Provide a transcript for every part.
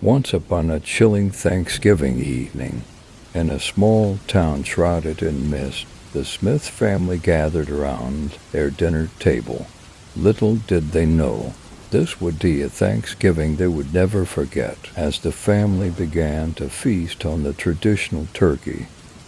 Once upon a chilling Thanksgiving evening, in a small town shrouded in mist, the Smith family gathered around their dinner table. Little did they know this would be a Thanksgiving they would never forget. As the family began to feast on the traditional turkey,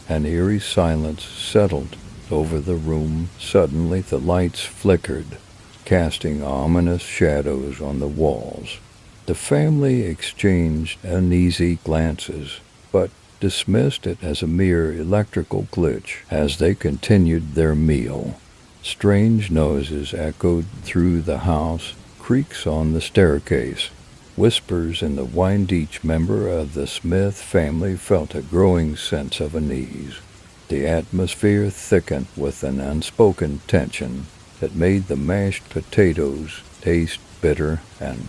an eerie silence settled over the room. Suddenly the lights flickered, casting ominous shadows on the walls. The family exchanged uneasy glances, but dismissed it as a mere electrical glitch as they continued their meal. Strange noises echoed through the house, creaks on the staircase, whispers in the wind. Each member of the Smith family felt a growing sense of unease. The atmosphere thickened with an unspoken tension that made the mashed potatoes taste bitter and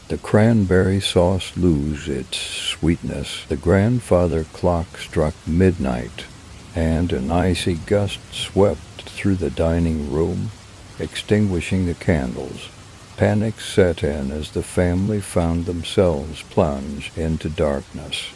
the cranberry sauce lose its sweetness. The grandfather clock struck midnight, and an icy gust swept through the dining room, extinguishing the candles. Panic set in as the family found themselves plunged into darkness.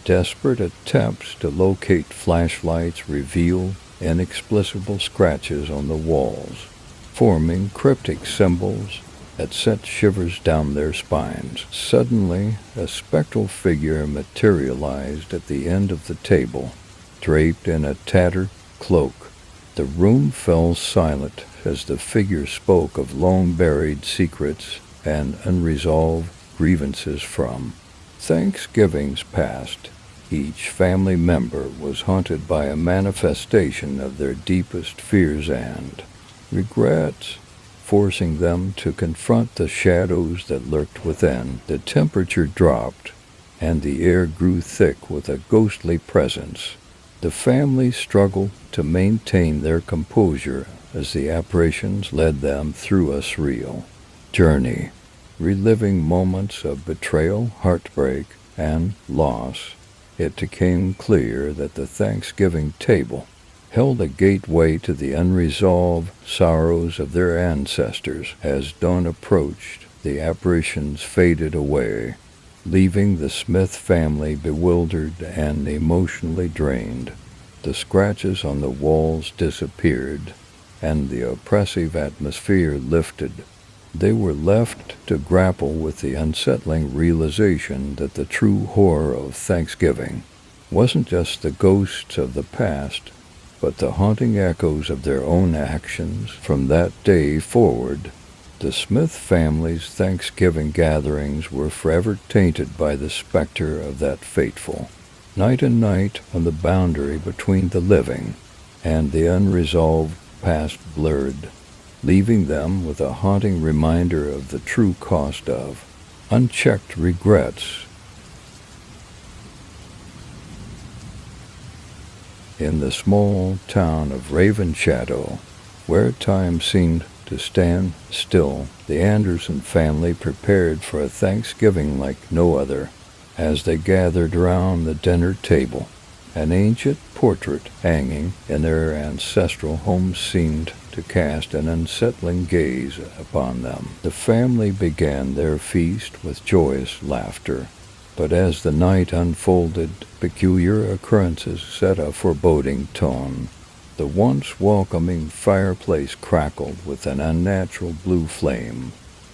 Desperate attempts to locate flashlights revealed inexplicable scratches on the walls, forming cryptic symbols that sent shivers down their spines. Suddenly, a spectral figure materialized at the end of the table, draped in a tattered cloak. The room fell silent as the figure spoke of long-buried secrets and unresolved grievances from Thanksgivings past. Each family member was haunted by a manifestation of their deepest fears and regrets, forcing them to confront the shadows that lurked within. The temperature dropped, and the air grew thick with a ghostly presence. The family struggled to maintain their composure as the apparitions led them through a surreal journey, reliving moments of betrayal, heartbreak, and loss. It became clear that the Thanksgiving table held a gateway to the unresolved sorrows of their ancestors. As dawn approached, the apparitions faded away, leaving the Smith family bewildered and emotionally drained. The scratches on the walls disappeared, and the oppressive atmosphere lifted. They were left to grapple with the unsettling realization that the true horror of Thanksgiving wasn't just the ghosts of the past, but the haunting echoes of their own actions. From that day forward, the Smith family's Thanksgiving gatherings were forever tainted by the specter of that fateful night. And night on the boundary between the living and the unresolved past blurred, leaving them with a haunting reminder of the true cost of unchecked regrets. In the small town of Raven Shadow, where time seemed to stand still, the Anderson family prepared for a Thanksgiving like no other. As they gathered around the dinner table, an ancient portrait hanging in their ancestral home seemed to cast an unsettling gaze upon them. The family began their feast with joyous laughter, but as the night unfolded, peculiar occurrences set a foreboding tone. The once welcoming fireplace crackled with an unnatural blue flame,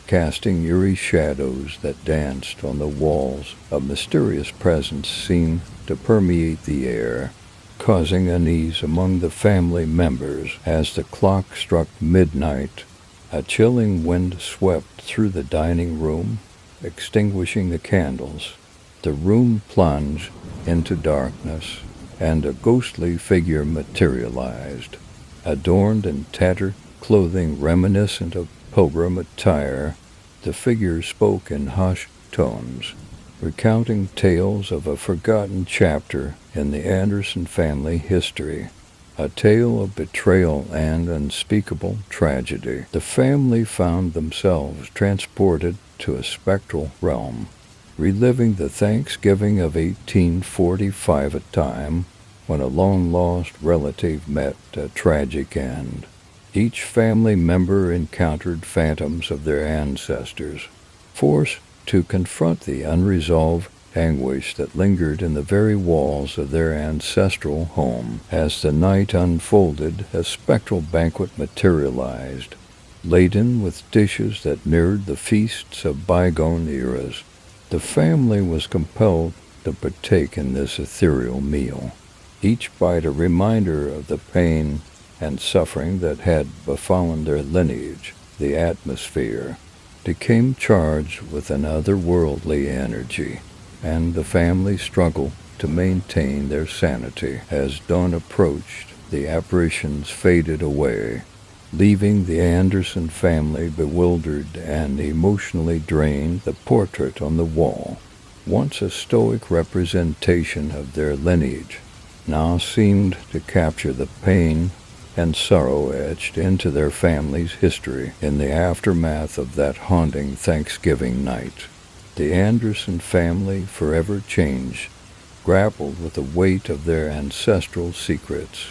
casting eerie shadows that danced on the walls. A mysterious presence seemed to permeate the air, causing unease among the family members. As the clock struck midnight, a chilling wind swept through the dining room, extinguishing the candles. The room plunged into darkness, and a ghostly figure materialized, adorned in tattered clothing reminiscent of pilgrim attire. The figure spoke in hushed tones, recounting tales of a forgotten chapter in the Anderson family history, a tale of betrayal and unspeakable tragedy. The family found themselves transported to a spectral realm, reliving the Thanksgiving of 1845, a time when a long-lost relative met a tragic end. Each family member encountered phantoms of their ancestors, forced to confront the unresolved anguish that lingered in the very walls of their ancestral home. As the night unfolded, a spectral banquet materialized, laden with dishes that mirrored the feasts of bygone eras. The family was compelled to partake in this ethereal meal, each bite a reminder of the pain and suffering that had befallen their lineage. The atmosphere became charged with an otherworldly energy, and the family struggled to maintain their sanity. As dawn approached, the apparitions faded away, leaving the Anderson family bewildered and emotionally drained. The portrait on the wall, once a stoic representation of their lineage, now seemed to capture the pain and sorrow etched into their family's history. In the aftermath of that haunting Thanksgiving night, the Anderson family, forever changed, grappled with the weight of their ancestral secrets.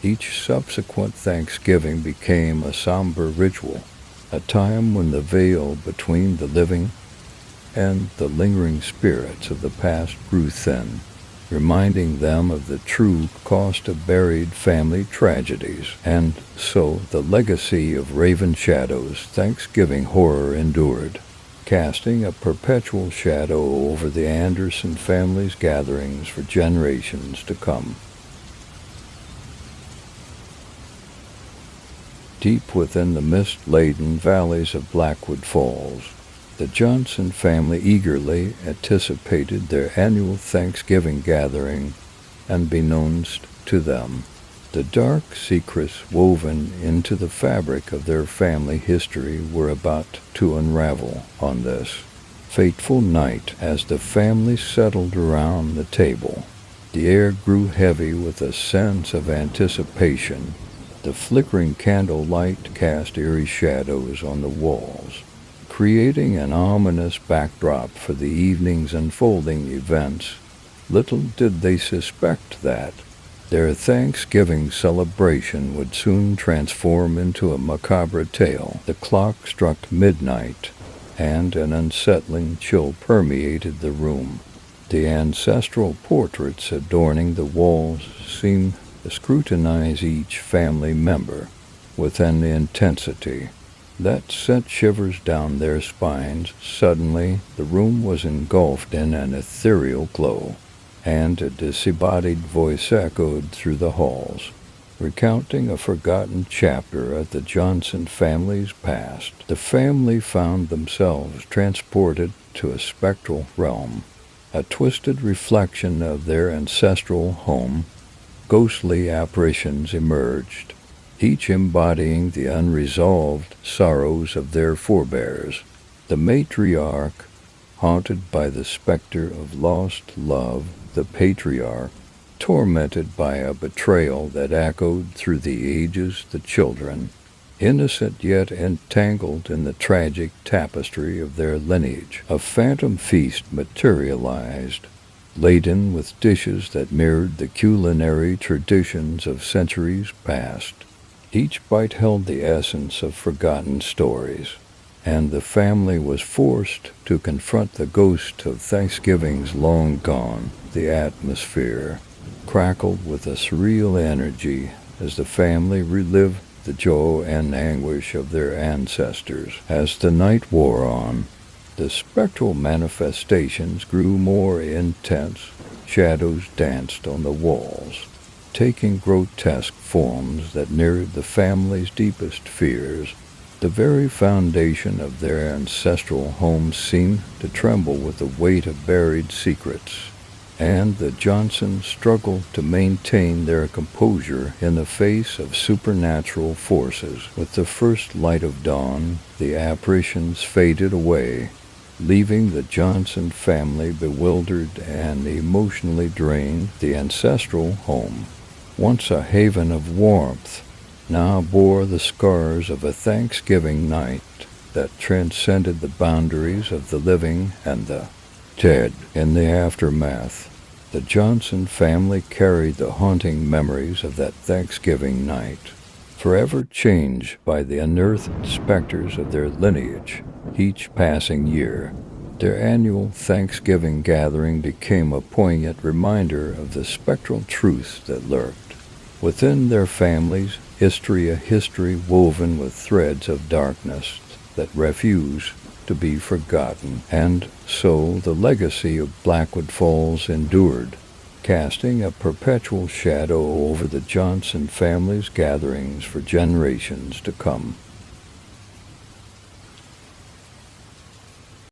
Each subsequent Thanksgiving became a somber ritual, a time when the veil between the living and the lingering spirits of the past grew thin, reminding them of the true cost of buried family tragedies. And so the legacy of Raven Shadow's Thanksgiving horror endured, casting a perpetual shadow over the Anderson family's gatherings for generations to come. Deep within the mist-laden valleys of Blackwood Falls, the Johnson family eagerly anticipated their annual Thanksgiving gathering, and unbeknownst to them, the dark secrets woven into the fabric of their family history were about to unravel on this fateful night. As the family settled around the table, the air grew heavy with a sense of anticipation. The flickering candlelight cast eerie shadows on the walls, creating an ominous backdrop for the evening's unfolding events. Little did they suspect that their Thanksgiving celebration would soon transform into a macabre tale. The clock struck midnight, and an unsettling chill permeated the room. The ancestral portraits adorning the walls seemed to scrutinize each family member with an intensity that sent shivers down their spines. Suddenly, the room was engulfed in an ethereal glow, and a disembodied voice echoed through the halls, recounting a forgotten chapter of the Johnson family's past. The family found themselves transported to a spectral realm, a twisted reflection of their ancestral home. Ghostly apparitions emerged, each embodying the unresolved sorrows of their forebears. The matriarch, haunted by the specter of lost love; the patriarch, tormented by a betrayal that echoed through the ages; the children, innocent yet entangled in the tragic tapestry of their lineage. A phantom feast materialized, laden with dishes that mirrored the culinary traditions of centuries past. Each bite held the essence of forgotten stories, and the family was forced to confront the ghost of Thanksgivings long gone. The atmosphere crackled with a surreal energy as the family relived the joy and anguish of their ancestors. As the night wore on, the spectral manifestations grew more intense. Shadows danced on the walls, taking grotesque forms that mirrored the family's deepest fears. The very foundation of their ancestral home seemed to tremble with the weight of buried secrets, and the Johnsons struggled to maintain their composure in the face of supernatural forces. With the first light of dawn, the apparitions faded away, leaving the Johnson family bewildered and emotionally drained. The ancestral home, once a haven of warmth, now bore the scars of a Thanksgiving night that transcended the boundaries of the living and the dead. In the aftermath, the Johnson family carried the haunting memories of that Thanksgiving night, forever changed by the unearthed specters of their lineage. Each passing year, Their annual Thanksgiving gathering became a poignant reminder of the spectral truths that lurked within their families, a history woven with threads of darkness that refuse to be forgotten. And so the legacy of Blackwood Falls endured, casting a perpetual shadow over the Johnson family's gatherings for generations to come.